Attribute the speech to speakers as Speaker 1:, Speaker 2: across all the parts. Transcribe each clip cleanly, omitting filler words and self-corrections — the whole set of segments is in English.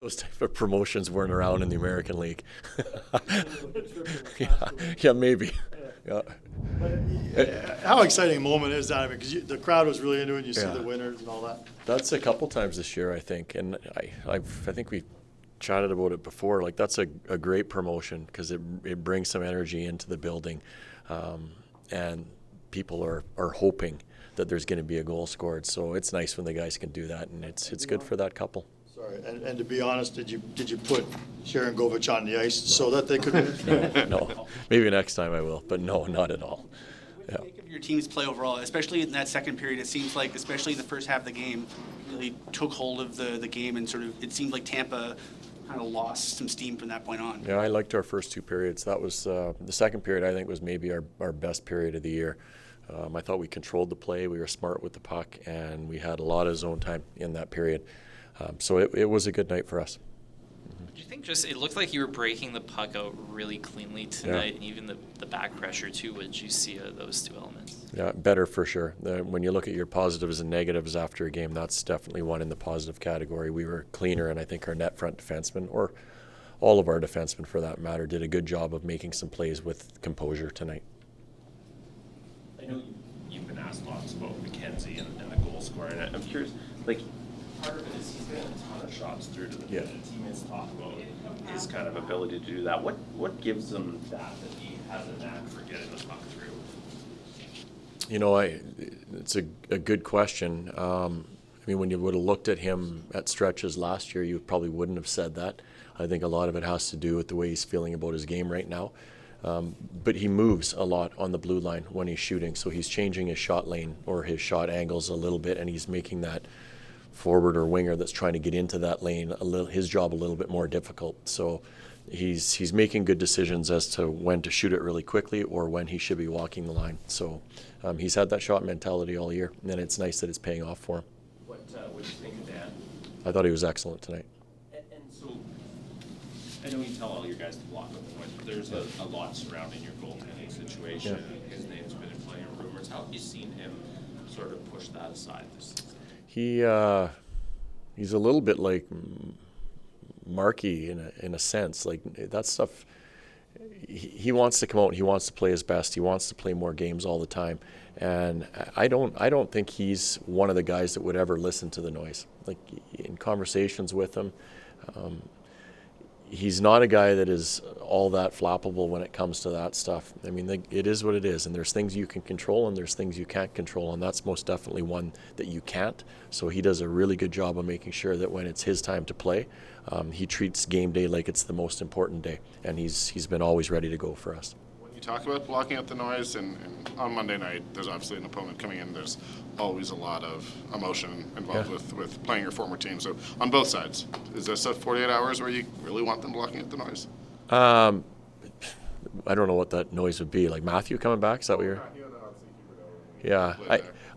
Speaker 1: Those type of promotions weren't around in the American League. yeah, yeah, maybe. Yeah,
Speaker 2: How exciting a moment is that? Because the crowd was really into it. You see
Speaker 1: Yeah.
Speaker 2: the winners and all that.
Speaker 1: that's a couple times this year, I think, and I think we chatted about it before. Like that's a great promotion because it brings some energy into the building, and people are hoping that there's going to be a goal scored. So it's nice when the guys can do that, and it's good for that couple.
Speaker 2: Sorry, and to be honest, did you put Sharon Govich on the ice so that they could win?
Speaker 1: No, maybe next time I will, but no, not at all. Yeah.
Speaker 3: What do you think of your team's play overall, especially in that second period? It seems like, especially in the first half of the game, really took hold of the game and sort of, it seemed like Tampa kind of lost some steam from that point on.
Speaker 1: Yeah, I liked our first two periods. That was the second period. I think was maybe our best period of the year. I thought we controlled the play. We were smart with the puck, and we had a lot of zone time in that period. So it was a good night for us.
Speaker 4: Do you think just it looked like you were breaking the puck out really cleanly tonight, and even the back pressure too? What did you see of those two elements?
Speaker 1: Yeah, better for sure. When you look at your positives and negatives after a game, that's definitely one in the positive category. We were cleaner, and I think our net front defensemen, or all of our defensemen for that matter, did a good job of making some plays with composure tonight.
Speaker 5: I know you've been asked lots about McKenzie and the goal scoring. I'm curious, like, part of it is he's getting a ton of shots through to the
Speaker 1: Yeah.
Speaker 5: teammates talk about his kind of ability to do that. What gives him that he has a knack for getting the puck through?
Speaker 1: You know, it's a good question. I mean, when you would have looked at him at stretches last year, you probably wouldn't have said that. I think a lot of it has to do with the way he's feeling about his game right now. But he moves a lot on the blue line when he's shooting, so he's changing his shot lane or his shot angles a little bit, and he's making that forward or winger that's trying to get into that lane his job a little bit more difficult. So he's making good decisions as to when to shoot it really quickly or when he should be walking the line. So he's had that shot mentality all year, and it's nice that it's paying off for him.
Speaker 5: What do you think of Dan?
Speaker 1: I thought he was excellent tonight.
Speaker 5: And so, I know you tell all your guys to block up the points, but there's a lot surrounding your goaltending situation.
Speaker 1: Yeah.
Speaker 5: His name's been in plenty of rumors. How have you seen him sort of push that aside this season?
Speaker 1: He's a little bit like Markey in a sense. Like that stuff, he wants to come out and he wants to play his best. He wants to play more games all the time, and I don't think he's one of the guys that would ever listen to the noise. Like in conversations with him, he's not a guy that is all that flappable when it comes to that stuff. I mean, it is what it is, and there's things you can control and there's things you can't control, and that's most definitely one that you can't. So he does a really good job of making sure that when it's his time to play, he treats game day like it's the most important day, and he's been always ready to go for us.
Speaker 6: When you talk about blocking out the noise, and on Monday night, there's obviously an opponent coming in. There's always a lot of emotion involved with playing your former team. So on both sides, is there stuff 48 hours where you really want them blocking out the noise?
Speaker 1: I don't know what that noise would be. Like Matthew coming back? Is that what you're? Yeah,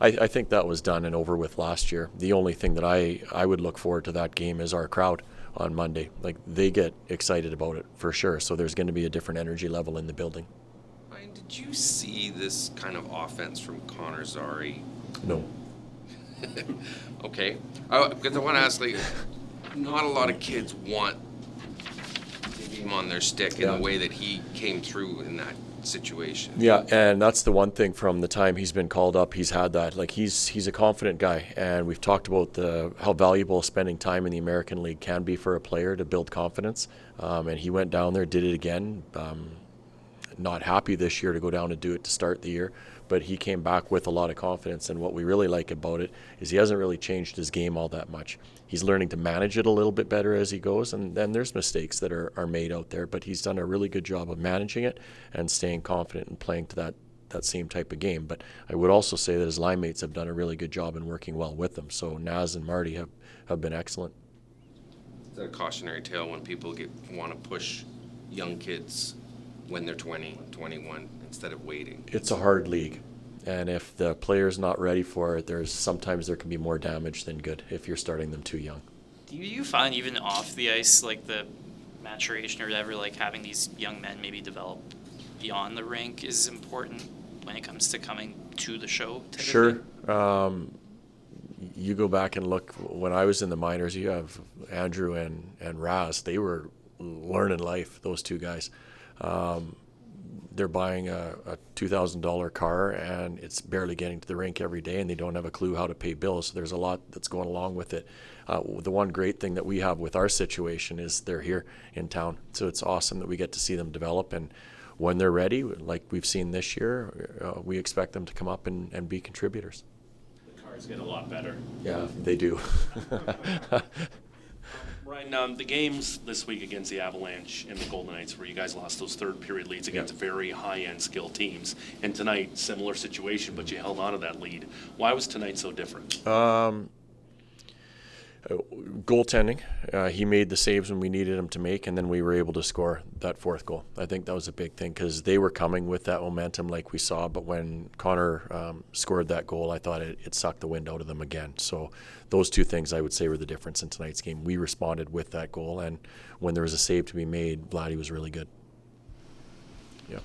Speaker 1: I think that was done and over with last year. The only thing that I would look forward to that game is our crowd on Monday. Like they get excited about it for sure. So there's going to be a different energy level in the building.
Speaker 7: Ryan, did you see this kind of offense from Connor Zary?
Speaker 1: No.
Speaker 7: Okay. Because I want to ask, like, not a lot of kids want to be him on their stick in
Speaker 1: Yeah.
Speaker 7: the way that he came through in that situation.
Speaker 1: Yeah, and that's the one thing from the time he's been called up, he's had that. Like he's a confident guy, and we've talked about how valuable spending time in the American League can be for a player to build confidence. And he went down there, did it again. Not happy this year to go down and do it to start the year, but he came back with a lot of confidence. And what we really like about it is he hasn't really changed his game all that much. He's learning to manage it a little bit better as he goes, and then there's mistakes that are made out there, but he's done a really good job of managing it and staying confident and playing to that same type of game. But I would also say that his line mates have done a really good job in working well with him. So Naz and Marty have been excellent.
Speaker 7: Is that a cautionary tale when people want to push young kids when they're 20, 21, instead of waiting?
Speaker 1: It's a hard league, and if the player's not ready for it, sometimes there can be more damage than good if you're starting them too young.
Speaker 4: Do you find even off the ice, like the maturation or whatever, like having these young men maybe develop beyond the rink is important when it comes to coming to the show? Typically?
Speaker 1: Sure. you go back and look, when I was in the minors, you have Andrew and Raz, they were learning life, those two guys. They're buying a $2,000 car and it's barely getting to the rink every day, and they don't have a clue how to pay bills. So there's a lot that's going along with it. The one great thing that we have with our situation is they're here in town. So it's awesome that we get to see them develop, and when they're ready, like we've seen this year, we expect them to come up and be contributors.
Speaker 5: The cars get a lot better.
Speaker 1: Yeah, they do.
Speaker 8: Ryan, the games this week against the Avalanche and the Golden Knights, where you guys lost those third period leads against very high-end skill teams, and tonight, similar situation, but you held on to that lead. Why was tonight so different?
Speaker 1: Goaltending. He made the saves when we needed him to make, and then we were able to score that fourth goal. I think that was a big thing because they were coming with that momentum like we saw, but when Connor scored that goal, I thought it sucked the wind out of them again. So those two things I would say were the difference in tonight's game. We responded with that goal, and when there was a save to be made, Vladdy was really good. Yeah.